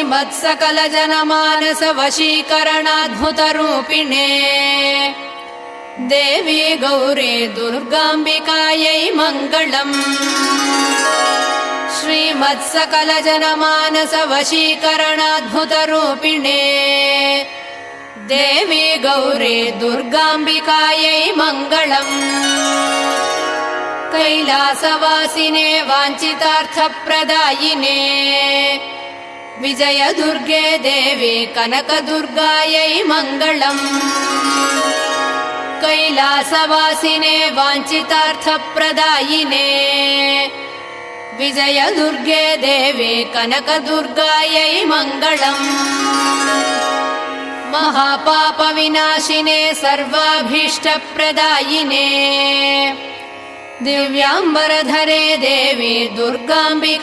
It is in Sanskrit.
श्रीमत्सकलजनमानसवशीकरणाद्भुतरूपिणे देवी गौरी दुर्गाम्बिकायै मङ्गलम्। श्रीमत्सकलजनमानसवशीकरणाद्भुतरूपिणे देवी गौरी दुर्गाम्बिकायै मङ्गलम्। कैलासवासिने वाञ्छितार्थप्रदायिने विजयदुर्गे देवी कनकदुर्गायै मङ्गलम्। कैलासवासिने वाञ्छितार्थप्रदायिने विजयदुर्गे देवी कनकदुर्गायै मङ्गलम्। महापापविनाशिने सर्वाभीष्टप्रदायिने दिव्याम्बरधरे देवी दुर्गाम्बिका